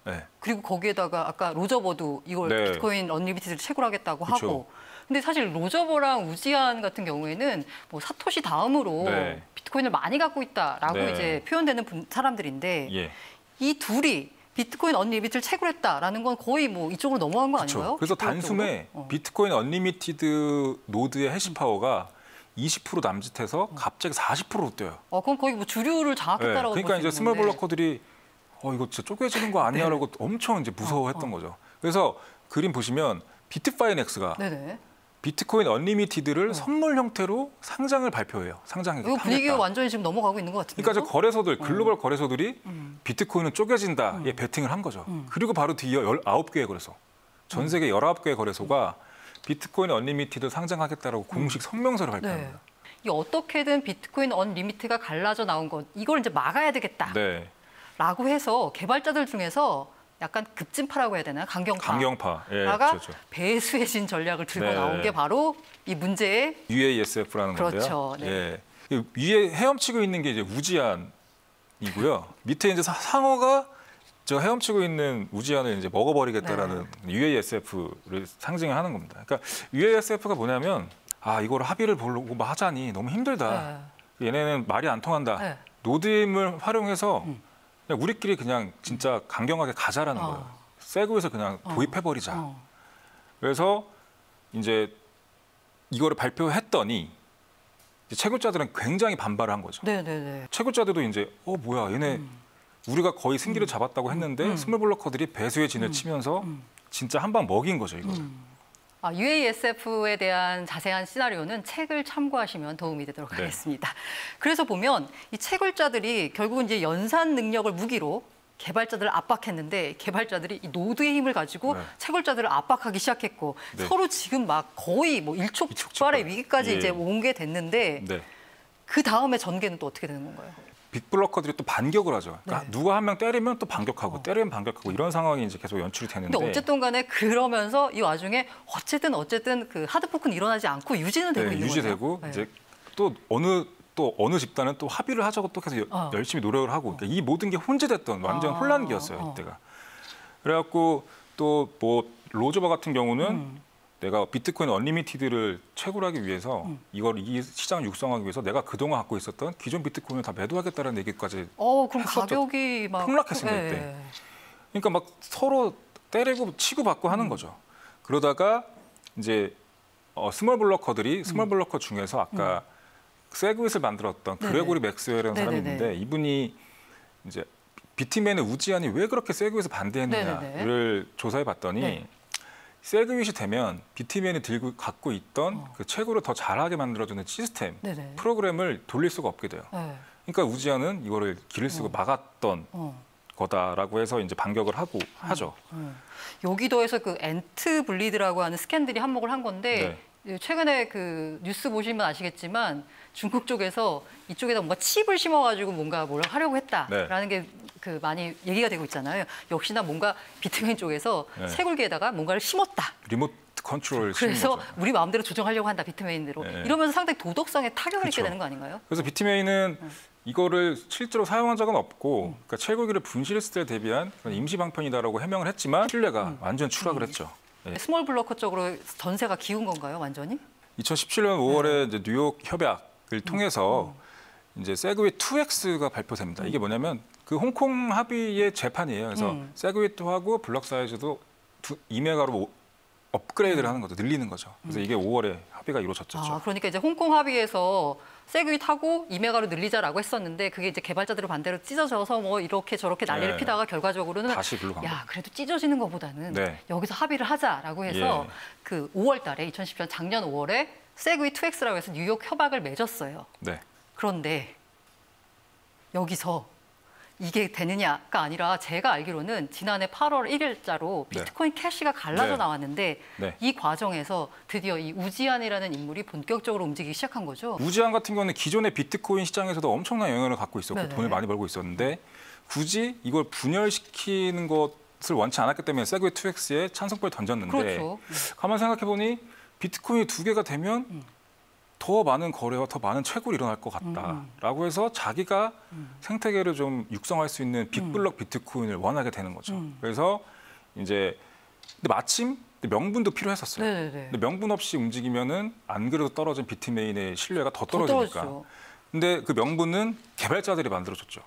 네. 그리고 거기에다가 아까 로저버도 이걸 네. 비트코인 언리미티드를 채굴하겠다고 그쵸. 하고. 근데 사실 로저버랑 우지안 같은 경우에는 뭐 사토시 다음으로 네. 비트코인을 많이 갖고 있다라고 네. 이제 표현되는 사람들인데 예. 이 둘이 비트코인 언리미티드를 채굴했다라는 건 거의 뭐 이쪽으로 넘어간 거 그렇죠. 아닌가요? 그래서 빅블럭 단숨에 쪽으로? 비트코인 언리미티드 노드의 해시 파워가 20% 남짓해서 갑자기 40%로 뛰어요. 그럼 거의 뭐 주류를 장악했다라고 그러니까 이제 볼수 스몰 있는데. 블러커들이 이거 진짜 쪼개지는 거 아니야라고 엄청 이제 무서워했던 거죠. 그래서 그림 보시면 비트파이넥스가 네네. 비트코인 언리미티드를 선물 형태로 상장을 발표해요. 상장하겠다. 이거 분위기가 완전히 지금 넘어가고 있는 것 같은데요. 그러니까 저 거래소들, 글로벌 거래소들이 비트코인은 쪼개진다에 베팅을 한 거죠. 그리고 바로 뒤에 19개의 거래소, 전 세계 19개의 거래소가 비트코인 언리미티드 상장하겠다라고 공식 성명서를 발표합니다. 이 어떻게든 비트코인 언리미트가 갈라져 나온 것, 이걸 이제 막아야 되겠다라고 네. 해서 개발자들 중에서 약간 급진파라고 해야 되나? 강경파가 예, 그렇죠. 배수해진 전략을 들고 네. 나온 게 바로 이 문제의 UASF라는 그렇죠. 건데요. 예. 위에 헤엄치고 있는 게 이제 우지안이고요. 밑에 이제 상어가 저 헤엄치고 있는 우지안을 이제 먹어버리겠다라는 UASF를 상징하는 겁니다. 그러니까 UASF가 뭐냐면 이걸 합의를 보려고 뭐 하자니 너무 힘들다. 얘네는 말이 안 통한다. 네. 노드임을 활용해서 그냥 우리끼리 그냥 진짜 강경하게 가자라는 거예요. 세그에서 그냥 도입해버리자. 그래서 이제 이거를 발표했더니 이제 채굴자들은 굉장히 반발을 한 거죠. 네네네. 채굴자들도 이제 뭐야 얘네 우리가 거의 승기를 잡았다고 했는데 스몰 블러커들이 배수의 진을 치면서 진짜 한 방 먹인 거죠 이거. UASF에 대한 자세한 시나리오는 책을 참고하시면 도움이 되도록 하겠습니다. 그래서 보면 이 채굴자들이 결국은 이제 연산 능력을 무기로 개발자들을 압박했는데 개발자들이 이 노드의 힘을 가지고 채굴자들을 압박하기 시작했고 서로 지금 막 거의 뭐 일촉즉발의 위기까지 이제 온 게 됐는데 그 다음에 전개는 또 어떻게 되는 건가요? 빅블러커들이 또 반격을 하죠. 그러니까 누가 한 명 때리면 또 반격하고 때리면 반격하고 이런 상황이 이제 계속 연출이 되는데. 근데 어쨌든 간에 그러면서 이 와중에 어쨌든 그 하드포크는 일어나지 않고 유지는 되고 있는 거죠. 유지되고 이제 또 어느 집단은 또 합의를 하자고 또 계속 열심히 노력을 하고 그러니까 이 모든 게 혼재됐던 완전 혼란기였어요 이때가. 그래갖고 또 뭐 로저버 같은 경우는 내가 비트코인 언리미티드를 채굴하기 위해서 이 시장을 육성하기 위해서 내가 그동안 갖고 있었던 기존 비트코인을 다 매도하겠다는 얘기까지 그럼 했었죠. 가격이 막 폭락했습니다 이때. 그러니까 막 서로 때리고 치고받고 하는 거죠. 그러다가 이제 스몰 블러커 중에서 아까 세그윗을 만들었던 그레고리 맥스웰이라는 사람이 있는데 이분이 이제 비트맨의 우지안이 왜 그렇게 세그윗을 반대했느냐를 조사해 봤더니 세그윗이 되면 비트맨이 갖고 있던 그 채굴을 더 잘하게 만들어주는 시스템, 프로그램을 돌릴 수가 없게 돼요. 그러니까 우지안은 이거를 길을 쓰고 막았던 거다라고 해서 이제 반격을 하죠. 여기도에서 그 엔트 블리드라고 하는 스캔들이 한몫을 한 건데 최근에 그 뉴스 보시면 아시겠지만 중국 쪽에서 이쪽에다 뭔가 칩을 심어가지고 뭔가 뭘 하려고 했다라는 게 그 많이 얘기가 되고 있잖아요. 역시나 뭔가 비트코인 쪽에서 채굴기에다가 뭔가를 심었다. 리모트 컨트롤을 그래서 거죠. 우리 마음대로 조정하려고 한다, 비트메인으로. 이러면서 상당히 도덕성에 타격을 입게 되는 거 아닌가요? 그래서 비트메인은 이거를 실제로 사용한 적은 없고 그러니까 채굴기를 분실했을 때 대비한 그런 임시 방편이다라고 해명을 했지만 신뢰가 완전 추락을 했죠. 스몰 블로커 쪽으로 전세가 기운 건가요, 완전히? 2017년 5월에 이제 뉴욕 협약을 통해서 이제 세그웨이 2X가 발표됩니다. 이게 뭐냐면 그 홍콩 합의의 재판이에요. 그래서 세그웨이도 하고 블럭 사이즈도 2메가로 업그레이드를 하는 거죠. 늘리는 거죠. 그래서 이게 5월에 합의가 이루어졌죠. 그러니까 이제 홍콩 합의에서 세그윗 하고 2메가로 늘리자라고 했었는데 그게 이제 개발자들의 반대로 찢어져서 뭐 이렇게 저렇게 난리를 피다가 결과적으로는 다시 글로 간 거예요. 그래도 찢어지는 것보다는 여기서 합의를 하자라고 해서 그 5월 달에 2010년 작년 5월에 세그윗 2X라고 해서 뉴욕 협약을 맺었어요. 그런데 여기서 이게 되느냐가 아니라 제가 알기로는 지난해 8월 1일자로 비트코인 캐시가 갈라져 나왔는데 이 과정에서 드디어 이 우지안이라는 인물이 본격적으로 움직이기 시작한 거죠. 우지안 같은 경우는 기존의 비트코인 시장에서도 엄청난 영향을 갖고 있었고 돈을 많이 벌고 있었는데 굳이 이걸 분열시키는 것을 원치 않았기 때문에 세그웨이 2X에 찬성표를 던졌는데 가만 생각해보니 비트코인이 2개가 되면 더 많은 거래와 더 많은 채굴이 일어날 것 같다라고 해서 자기가 생태계를 좀 육성할 수 있는 빅블럭 비트코인을 원하게 되는 거죠. 그래서 이제 근데 마침 명분도 필요했었어요. 근데 명분 없이 움직이면은 안 그래도 떨어진 비트메인의 신뢰가 더 떨어지니까. 근데 그 명분은 개발자들이 만들어줬죠.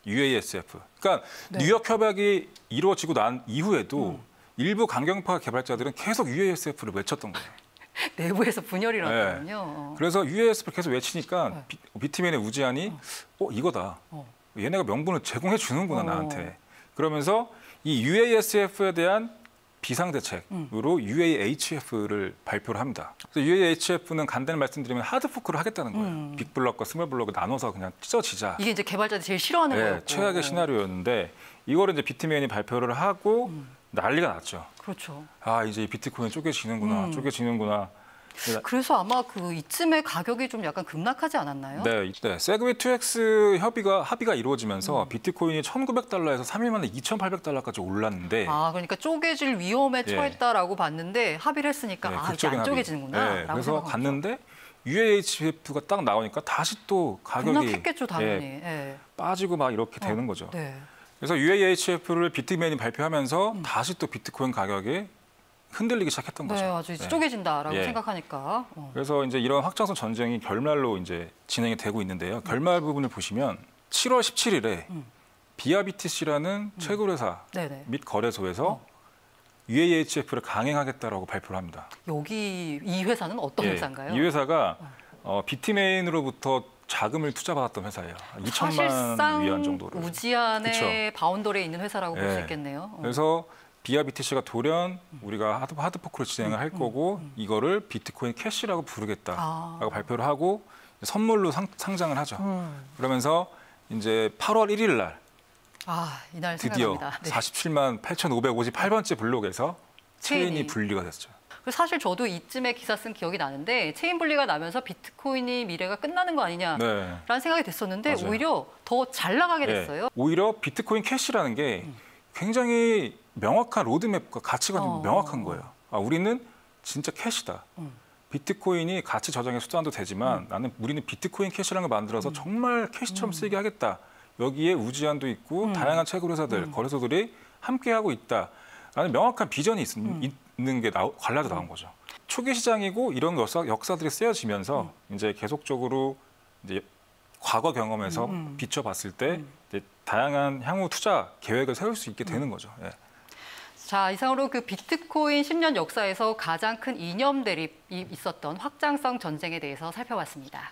UASF. 그러니까 뉴욕 협약이 이루어지고 난 이후에도 일부 강경파 개발자들은 계속 UASF를 외쳤던 거예요. 내부에서 분열이 일어났거든요. 그래서 UASF를 계속 외치니까 비트메인의 우지안이 이거다. 얘네가 명분을 제공해 주는구나 나한테. 그러면서 이 UASF에 대한 비상대책으로 UAHF를 발표를 합니다. 그래서 UAHF는 간단히 말씀드리면 하드포크를 하겠다는 거예요. 빅블럭과 스몰블럭을 나눠서 그냥 찢어지자. 이게 이제 개발자들이 제일 싫어하는 거였고. 최악의 시나리오였는데 이거를 이제 비트메인이 발표를 하고 난리가 났죠. 그렇죠. 이제 비트코인 쪼개지는구나, 쪼개지는구나. 그래서 아마 그 이쯤에 가격이 좀 약간 급락하지 않았나요? 네. 세그웨이 2X 합의가 이루어지면서 비트코인이 1,900달러에서 3일 만에 2,800달러까지 올랐는데 그러니까 쪼개질 위험에 처했다라고 봤는데 합의를 했으니까 이게 안 쪼개지는구나. 그래서 갔는데 UAHF가 딱 나오니까 다시 또 가격이 급락했겠죠, 당연히. 빠지고 막 이렇게 되는 거죠. 그래서 UAHF를 비트메인이 발표하면서 다시 또 비트코인 가격이 흔들리기 시작했던 거죠. 아주 쪼개진다라고 생각하니까. 그래서 이제 이런 확장성 전쟁이 결말로 이제 진행이 되고 있는데요. 결말 부분을 보시면 7월 17일에 BRBTC라는 채굴회사 및 거래소에서 UAHF를 강행하겠다라고 발표를 합니다. 이 회사는 어떤 회사인가요? 이 회사가 비트메인으로부터 자금을 투자받았던 회사예요. 2천만 위안 정도로. 우지안의 바운더리에 있는 회사라고 볼 수 있겠네요. 그래서 BRBTC가 돌연 우리가 하드포크를 진행을 할 거고 이거를 비트코인 캐시라고 부르겠다라고 발표를 하고 선물로 상장을 하죠. 그러면서 이제 8월 1일 날 이날 드디어 47만 8,558번째 블록에서 체인이 분리가 됐죠. 사실 저도 이쯤에 기사 쓴 기억이 나는데 체인 분리가 나면서 비트코인이 미래가 끝나는 거 아니냐라는 생각이 됐었는데 오히려 더 잘 나가게 됐어요. 오히려 비트코인 캐시라는 게 굉장히 명확한 로드맵과 가치관이 명확한 거예요. 우리는 진짜 캐시다. 비트코인이 가치 저장의 수단도 되지만 우리는 비트코인 캐시라는 걸 만들어서 정말 캐시처럼 쓰이게 하겠다. 여기에 우지안도 있고 다양한 채굴 회사들, 거래소들이 함께하고 있다라는 명확한 비전이 있는 게 갈라져 나온 거죠. 초기 시장이고 이런 역사들이 쓰여지면서 이제 계속적으로 이제 과거 경험에서 비춰봤을 때 이제 다양한 향후 투자 계획을 세울 수 있게 되는 거죠. 자, 이상으로 그 비트코인 10년 역사에서 가장 큰 이념 대립이 있었던 확장성 전쟁에 대해서 살펴봤습니다.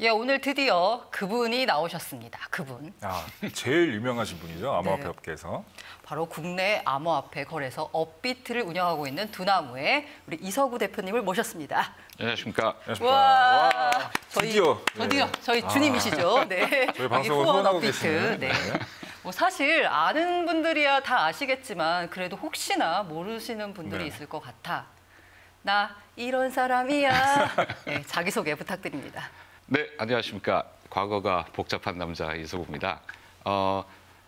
예, 오늘 드디어 그분이 나오셨습니다. 그분. 아, 제일 유명하신 분이죠. 암호화폐 네. 업계에서. 바로 국내 암호화폐 거래소 업비트를 운영하고 있는 두나무의 우리 이서구 대표님을 모셨습니다. 안녕하십니까. 와, 드디어. 드디어 네. 저희 주님이시죠. 네. 저희 여기 방송을 후원 후원하고 업비트. 계시는. 네. 네. 뭐 사실 아는 분들이야 다 아시겠지만 그래도 혹시나 모르시는 분들이 네. 있을 것 같아. 나 이런 사람이야. 네, 자기소개 부탁드립니다. 네, 안녕하십니까. 과거가 복잡한 남자 이서구입니다.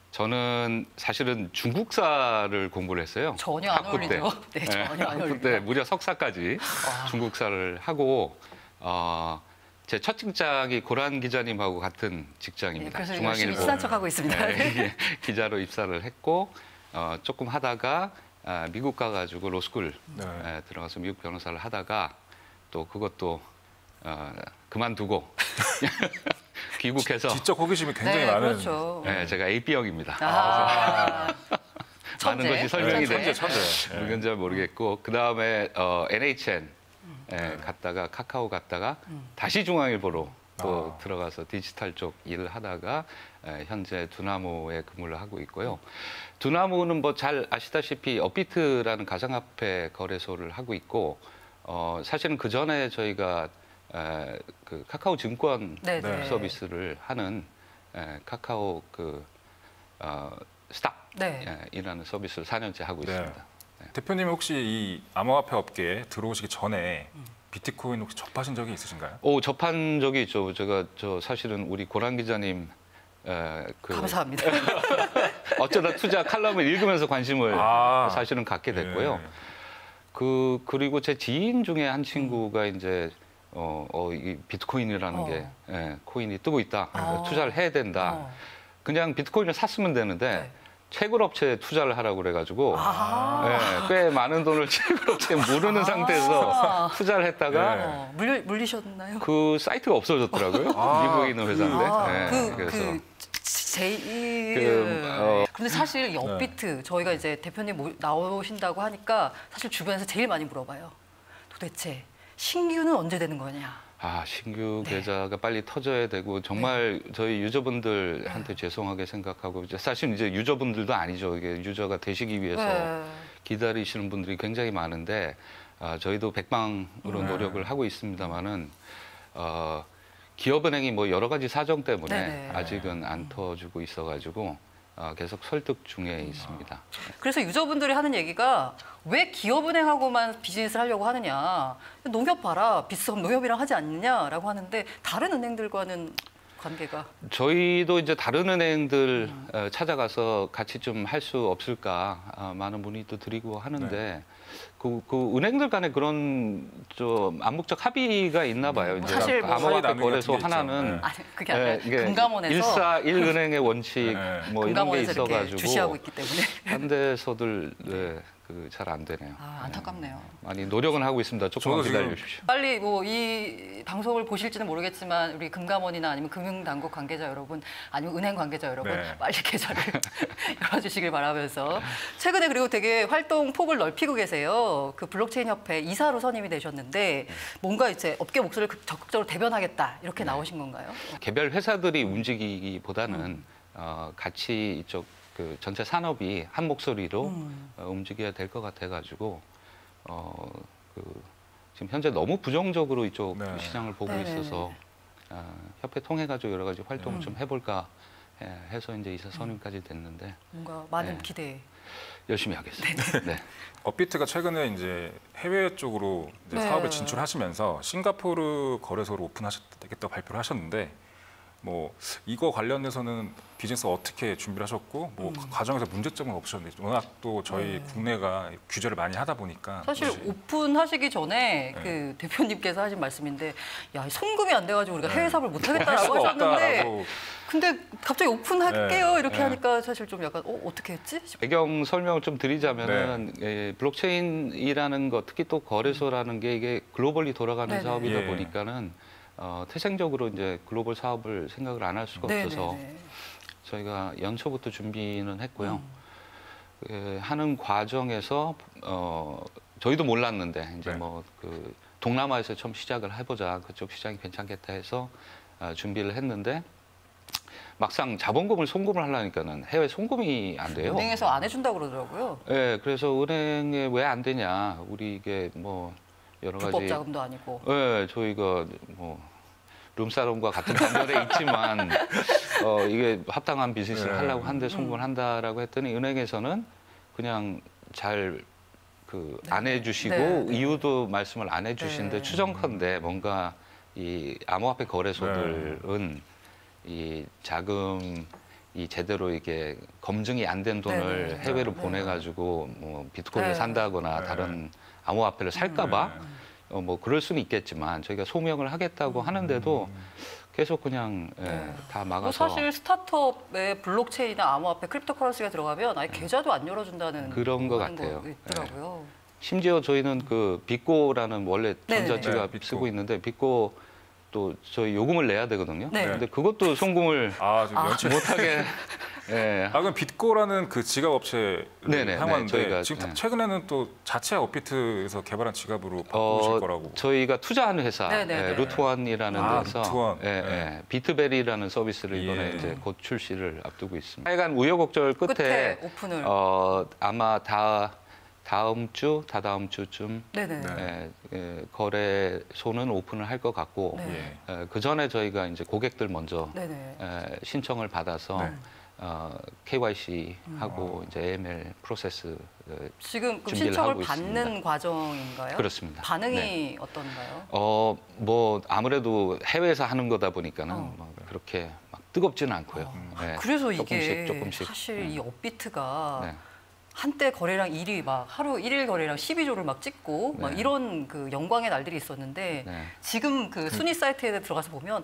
저는 사실은 중국사를 공부를 했어요. 전혀 안 학부 때. 어울리죠. 네, 전혀 안 학부 어울립니다. 때 무려 석사까지 중국사를 하고 제 첫 직장이 고란 기자님하고 같은 네, 직장입니다. 그래서 열심히 중앙일보 친한 척하고 있습니다. 네, 기자로 입사를 했고 조금 하다가 미국 가가지고 로스쿨 네. 들어가서 미국 변호사를 하다가 또 그것도 그만두고 귀국해서 지적 호기심이 굉장히 네, 많은. 그렇죠. 네, 제가 AB형입니다. 아, 많은 천재. 것이 설명이 천재. 되죠. 천재. 그건 잘 모르겠고 그 다음에 NHN 갔다가 카카오 갔다가 다시 중앙일보로 또 들어가서 디지털 쪽 일을 하다가 현재 두나무에 근무를 하고 있고요. 두나무는 뭐 잘 아시다시피 업비트라는 가상화폐 거래소를 하고 있고 사실은 그 전에 저희가 그 카카오 증권 네, 네. 서비스를 하는 카카오 스탁 네. 이라는 서비스를 4년째 하고 네. 있습니다. 대표님 혹시 이 암호화폐 업계에 들어오시기 전에 비트코인 혹시 접하신 적이 있으신가요? 접한 적이 있죠. 제가 사실은 우리 고란 기자님 감사합니다. 어쩌다 투자 칼럼을 읽으면서 관심을 아. 사실은 갖게 됐고요. 네. 그리고 제 지인 중에 한 친구가 이제 이 비트코인이라는 게 코인이 뜨고 있다. 투자를 해야 된다. 그냥 비트코인을 샀으면 되는데 네. 채굴업체에 투자를 하라고 그래가지고 꽤 많은 돈을 채굴업체에 모르는 상태에서 투자를 했다가 네. 물리셨나요? 그 사이트가 없어졌더라고요. 미국에 있는 회사인데. 그래서 근데 사실 이 업비트 저희가 이제 대표님 나오신다고 하니까 사실 주변에서 제일 많이 물어봐요. 도대체 신규는 언제 되는 거냐? 신규 계좌가 빨리 터져야 되고 정말 저희 유저분들한테 죄송하게 생각하고 사실 이제 유저분들도 아니죠. 이게 유저가 되시기 위해서 기다리시는 분들이 굉장히 많은데 저희도 백방으로 노력을 하고 있습니다만은 기업은행이 뭐 여러 가지 사정 때문에 아직은 안 터지고 있어가지고 계속 설득 중에 있습니다. 그래서 유저분들이 하는 얘기가 왜 기업은행하고만 비즈니스를 하려고 하느냐. 농협 봐라. 비스업 농협이랑 하지 않느냐라고 하는데 다른 은행들과는 관계가. 저희도 이제 다른 은행들 찾아가서 같이 좀 할 수 없을까 많은 문의도 드리고 하는데 그 은행들 간에 그런 좀 암묵적 합의가 있나 봐요. 이제 사실 뭐 암호화폐 사이 거래소 나누기 같은 게 하나는 있죠. 아니 그게 아니라 이게 금감원에서 1은행의 원칙 뭐 이런 게 금감원에서 이렇게 있어가지고 주시하고 있기 때문에 한 데서들 잘 안 되네요. 안타깝네요. 많이 노력은 하고 있습니다. 조금만 저도 지금 기다려 주십시오. 빨리 뭐 이 방송을 보실지는 모르겠지만 우리 금감원이나 아니면 금융당국 관계자 여러분 아니면 은행 관계자 여러분 빨리 계좌를 열어주시길 바라면서 최근에 그리고 되게 활동 폭을 넓히고 계세요. 그 블록체인 협회 이사로 선임이 되셨는데 뭔가 이제 업계 목소리를 적극적으로 대변하겠다 이렇게 나오신 건가요? 개별 회사들이 움직이기보다는 같이 이쪽 그 전체 산업이 한 목소리로 움직여야 될 것 같아가지고 지금 현재 너무 부정적으로 이쪽 시장을 보고 있어서 협회 통해 가지고 여러 가지 활동을 좀 해볼까 해서 이제 이사 선임까지 됐는데 뭔가 많은 기대. 열심히 하겠습니다. 네. 업비트가 최근에 이제 해외 쪽으로 이제 사업에 진출하시면서 싱가포르 거래소를 오픈하셨다고 발표를 하셨는데. 뭐 이거 관련해서는 비즈니스 어떻게 준비를 하셨고 뭐 과정에서 문제점은 없으셨는지 워낙 또 저희 국내가 규제를 많이 하다 보니까 사실 오픈하시기 전에 그 대표님께서 하신 말씀인데 야 송금이 안 돼가지고 우리가 해외 사업을 못 하겠다라고 하셨는데 근데 갑자기 오픈할게요 이렇게 하니까 사실 좀 약간 어떻게 했지? 배경 설명을 좀 드리자면은 블록체인이라는 거 특히 또 거래소라는 게 이게 글로벌리 돌아가는 사업이다 보니까는 태생적으로 이제 글로벌 사업을 생각을 안 할 수가 없어서 저희가 연초부터 준비는 했고요. 하는 과정에서 저희도 몰랐는데 이제 뭐 그 동남아에서 처음 시작을 해보자 그쪽 시장이 괜찮겠다 해서 준비를 했는데 막상 자본금을 송금을 하려니까는 해외 송금이 안 돼요. 은행에서 안 해준다고 그러더라고요. 네, 그래서 은행에 왜 안 되냐? 우리 이게 뭐 여러 가지 불법 자금도 아니고. 네, 저희가 뭐 룸사롱과 같은 단결에 있지만 이게 합당한 비즈니스를 네. 하려고 하는데 송금을 한다라고 했더니 은행에서는 그냥 잘 안 해주시고 네. 이유도 말씀을 안 해주시는데 네. 추정컨대 뭔가 이 암호화폐 거래소들은 이 자금이 제대로 이게 검증이 안 된 돈을 네. 해외로 네. 보내가지고 뭐 비트코인을 네. 산다거나 네. 다른 암호화폐를 살까봐 뭐 그럴 수는 있겠지만 저희가 소명을 하겠다고 하는데도 계속 그냥 다 뭐 막아서 사실 스타트업에 블록체인이나 암호화폐, 크립토커런시가 들어가면 아예 계좌도 안 열어준다는 그런 것 하는 같아요. 있더라고요. 심지어 저희는 그 빅고라는 원래 네네네. 전자지갑 네, 빅고. 쓰고 있는데 빅고 또 저희 요금을 내야 되거든요. 네. 근데 그것도 송금을 좀 연체. 못하게 그럼 빗고라는 그 지갑 업체를 네네, 향하는데 네, 저희가, 지금 네. 최근에는 또 자체 업비트에서 개발한 지갑으로 바꾸실 거라고. 저희가 투자한 회사 네네네. 루트원이라는 데서 루트원. 비트베리라는 서비스를 이번에 예. 이제 곧 출시를 앞두고 있습니다. 하여간 우여곡절 끝에 끝에 오픈을. 아마 다다음 주쯤 네네. 네. 거래소는 오픈을 할 것 같고 네. 예. 그 전에 저희가 이제 고객들 먼저 네네. 신청을 받아서 네. KYC 하고 이제 AML 프로세스 지금 그 준비를 신청을 하고 받는 있습니다. 과정인가요? 그렇습니다. 반응이 네. 어떤가요? 뭐 아무래도 해외에서 하는 거다 보니까는 뭐 그렇게 막 뜨겁지는 않고요. 네. 그래서 이게 조금씩. 사실 이 업비트가 네. 한때 거래량 1위 막 하루 1일 거래량 12조를 막 찍고 막 네. 이런 그 영광의 날들이 있었는데 네. 지금 그 순위 사이트에 들어가서 보면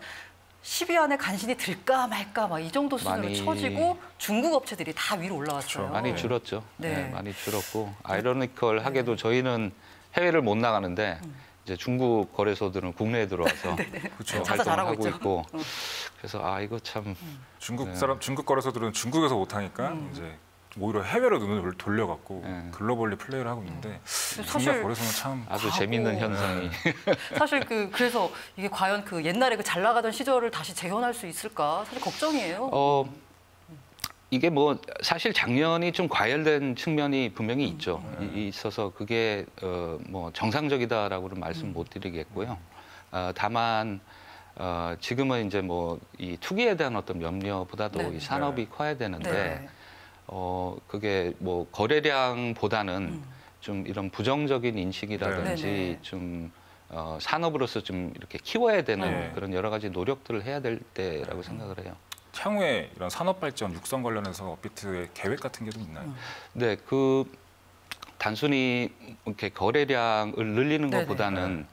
10위 안에 간신히 들까 말까 막 이 정도 수준으로 많이- 쳐지고 중국 업체들이 다 위로 올라왔어요. 그렇죠. 많이 줄었죠. 네. 네, 많이 줄었고 아이러니컬하게도 저희는 해외를 못 나가는데 이제 중국 거래소들은 국내에 들어와서 그렇죠. 자사 잘하고 활동을 하고 있죠. 있고 그래서 이거 참 중국 거래소들은 중국에서 못 하니까 이제 오히려 해외로 눈을 돌려갖고 네. 글로벌리 플레이를 하고 있는데 사실 국내 거래소는 참 아주 가고- 재밌는 현상이 사실 그래서 이게 과연 그 옛날에 그 잘 나가던 시절을 다시 재현할 수 있을까 사실 걱정이에요. 이게 뭐 사실 작년이 좀 과열된 측면이 분명히 있죠. 있어서 그게 뭐 정상적이다라고는 말씀 못 드리겠고요. 다만 지금은 이제 뭐 이 투기에 대한 어떤 염려보다도 네. 이 산업이 커야 되는데 네. 그게 뭐 거래량보다는 좀 이런 부정적인 인식이라든지 네. 좀 산업으로서 좀 이렇게 키워야 되는 네. 그런 여러 가지 노력들을 해야 될 때라고 생각을 해요. 향후에 이런 산업 발전 육성 관련해서 업비트의 계획 같은 게 좀 있나요? 네, 단순히 이렇게 거래량을 늘리는 네네. 것보다는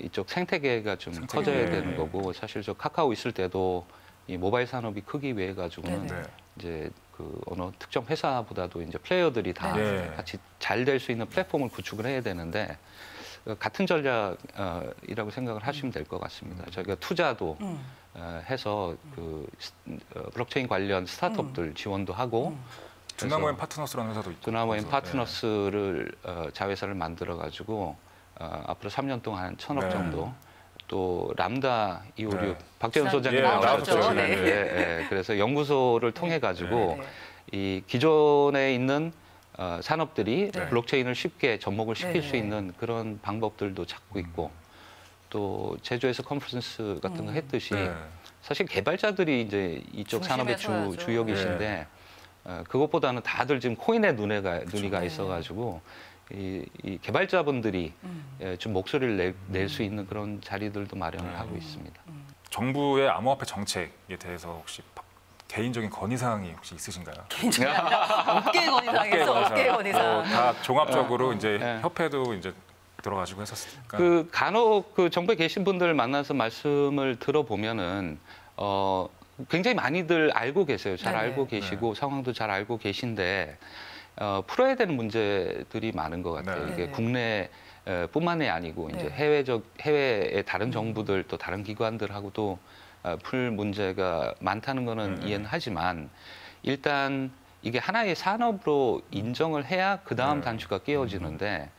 이쪽 생태계가 좀 생태계. 커져야 네. 되는 거고 사실 저 카카오 있을 때도 이 모바일 산업이 크기 위해 가지고는 네네. 네. 이제 그 어느 특정 회사보다도 이제 플레이어들이 다 네. 같이 잘 될 수 있는 플랫폼을 구축을 해야 되는데 같은 전략이라고 생각을 하시면 될 것 같습니다. 저희가 투자도 해서 블록체인 관련 스타트업들 지원도 하고 두나모엔 파트너스라는 회사도 있고. 두나모엔 그래서, 파트너스를 자회사를 만들어 가지고 앞으로 3년 동안 한 1,000억 네. 정도 또 람다 256 네. 박재현 소장님 예, 나오셨죠. 나왔죠. 네. 예, 그래서 연구소를 통해 가지고 네. 이 기존에 있는 산업들이 네. 블록체인을 쉽게 접목을 시킬 네. 수 있는 그런 방법들도 찾고 있고 또 제주에서 컨퍼런스 같은 거 했듯이 네. 사실 개발자들이 이제 이쪽 산업의 중심에서 해야죠. 주역이신데 그것보다는 다들 지금 코인에 눈이 가 네. 있어가지고 이 개발자분들이 좀 목소리를 낼 수 있는 그런 자리들도 마련을 하고 있습니다. 정부의 암호화폐 정책에 대해서 혹시 개인적인 건의사항이 혹시 있으신가요? 개인적인 아니라 업계 건의사항에서 업계 건의사항. 다 종합적으로 이제 네. 협회도 이제 들어가지고 했었으니까. 간혹 정부에 계신 분들 만나서 말씀을 들어보면은 굉장히 많이들 알고 계세요. 잘 네네. 알고 계시고 상황도 잘 알고 계신데 풀어야 되는 문제들이 많은 것 같아요. 네. 이게 네네. 국내 뿐만이 아니고 이제 네. 해외의 다른 정부들 또 다른 기관들하고도 풀 문제가 많다는 거는 이해는 하지만 일단 이게 하나의 산업으로 인정을 해야 그 다음 네. 단추가 끼워지는데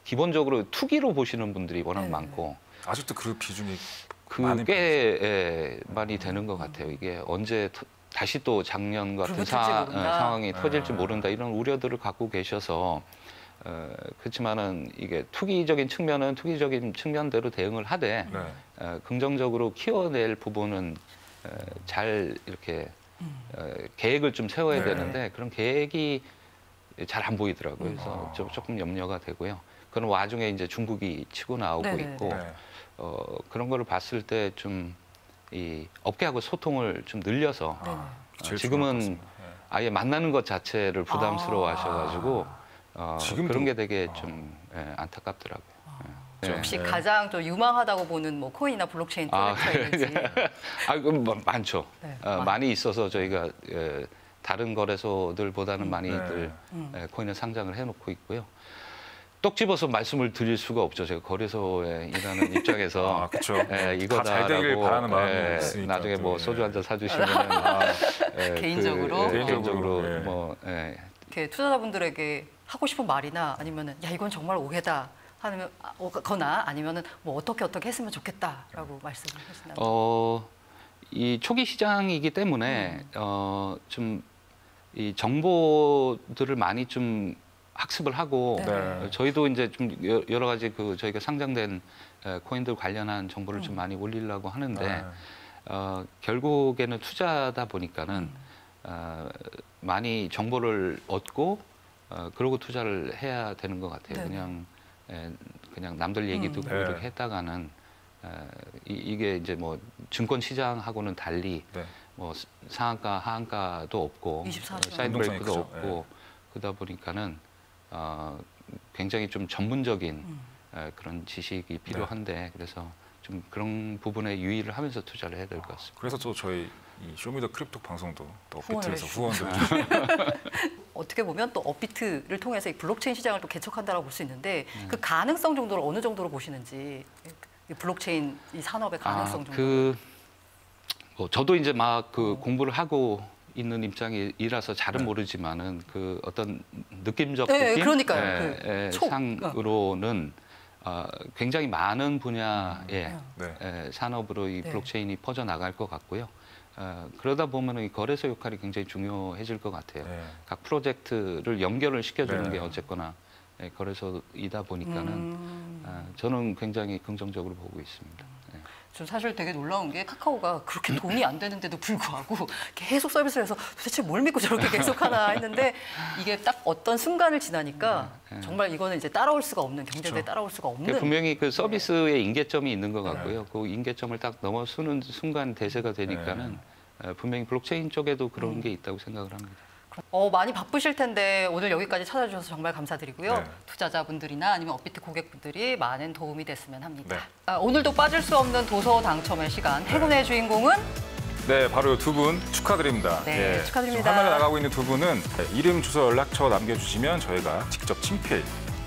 기본적으로 투기로 보시는 분들이 워낙 네네. 많고 아직도 그 비중이 많은 그게 많이 되는 것 같아요. 이게 언제 다시 또 작년 같은 불붙을지 모른다. 상황이 터질지 모른다 이런 우려들을 갖고 계셔서 그렇지만은 이게 투기적인 측면대로 대응을 하되 네. 긍정적으로 키워낼 부분은 잘 이렇게 계획을 좀 세워야 네. 되는데 그런 계획이 잘 안 보이더라고요. 그래서 조금 염려가 되고요. 그런 와중에 이제 중국이 치고 나오고 네네. 있고 네. 그런 거를 봤을 때 좀 이 업계하고 소통을 좀 늘려서 제일 중요한 것 지금은 같습니다. 네. 아예 만나는 것 자체를 부담스러워하셔가지고 지금도? 그런 게 되게 좀 안타깝더라고요. 네. 혹시 가장 좀 유망하다고 보는 뭐 코인이나 블록체인 프로젝트가 있는지. 그럼 많죠. 네, 많이 있어서 저희가 다른 거래소들보다는 많이들 코인을 상장을 해놓고 있고요. 똑 집어서 말씀을 드릴 수가 없죠. 제가 거래소에 일하는 입장에서 그렇죠. 이거다라고 잘 되길 바라는 마음이 있으니까 나중에 또, 뭐 예. 소주 한 잔 사주시면 개인적으로? 개인적으로 예. 뭐 이렇게 투자자분들에게 하고 싶은 말이나 아니면은 야 이건 정말 오해다 하면 거나 아니면은 뭐 어떻게 했으면 좋겠다라고 말씀을 하신다면. 이 초기 시장이기 때문에 좀 이 정보들을 많이 좀 학습을 하고 네. 저희도 이제 좀 여러 가지 그 저희가 상장된 코인들 관련한 정보를 좀 많이 올리려고 하는데 결국에는 투자다 보니까는 많이 정보를 얻고 그러고 투자를 해야 되는 것 같아요. 그냥 남들 얘기 듣고 네. 이렇게 했다가는 이게 이제 뭐 증권 시장하고는 달리 네. 뭐 상한가 하한가도 없고 24시간. 사이드 브레이크도 운동성이 없고 그러다 보니까는 굉장히 좀 전문적인 그런 지식이 필요한데 그래서 좀 그런 부분에 유의를 하면서 투자를 해야 될 것 같습니다. 그래서 또 저희 이 쇼미더 크립토 방송도 또 후원을 업비트에서 해주시고. 후원도 어떻게 보면 또 업비트를 통해서 이 블록체인 시장을 또 개척한다라고 볼 수 있는데 그 가능성 정도를 어느 정도로 보시는지 이 블록체인 이 산업의 가능성 정도. 뭐 저도 이제 막 그 공부를 하고 있는 입장이라서 잘은 모르지만은 그 어떤 느낌적 네, 느낌? 그러니까요. 그 촉. 상으로는 굉장히 많은 분야의 네. 산업으로 이 블록체인이 퍼져 나갈 것 같고요. 그러다 보면은 이 거래소 역할이 굉장히 중요해질 것 같아요. 네. 각 프로젝트를 연결을 시켜주는 네. 게 어쨌거나 거래소이다 보니까는 저는 굉장히 긍정적으로 보고 있습니다. 좀 사실 되게 놀라운 게 카카오가 그렇게 돈이 안 되는데도 불구하고 계속 서비스를 해서 도대체 뭘 믿고 저렇게 계속하나 했는데 이게 딱 어떤 순간을 지나니까 정말 이거는 이제 따라올 수가 없는 경제대에 따라올 수가 없는. 분명히 그 서비스의 임계점이 있는 것 같고요. 그 임계점을 딱 넘어서는 순간 대세가 되니까는 분명히 블록체인 쪽에도 그런 게 있다고 생각을 합니다. 많이 바쁘실 텐데 오늘 여기까지 찾아주셔서 정말 감사드리고요. 네. 투자자분들이나 아니면 업비트 고객분들이 많은 도움이 됐으면 합니다. 네. 오늘도 빠질 수 없는 도서 당첨의 시간. 행운의 주인공은 네, 바로 두 분 축하드립니다. 네, 축하드립니다. 지금 화면에 나가고 있는 두 분은 이름, 주소, 연락처 남겨주시면 저희가 직접 친필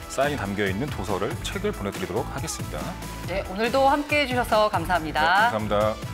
사인이 담겨있는 도서를 책을 보내드리도록 하겠습니다. 네, 오늘도 함께해 주셔서 감사합니다. 네, 감사합니다.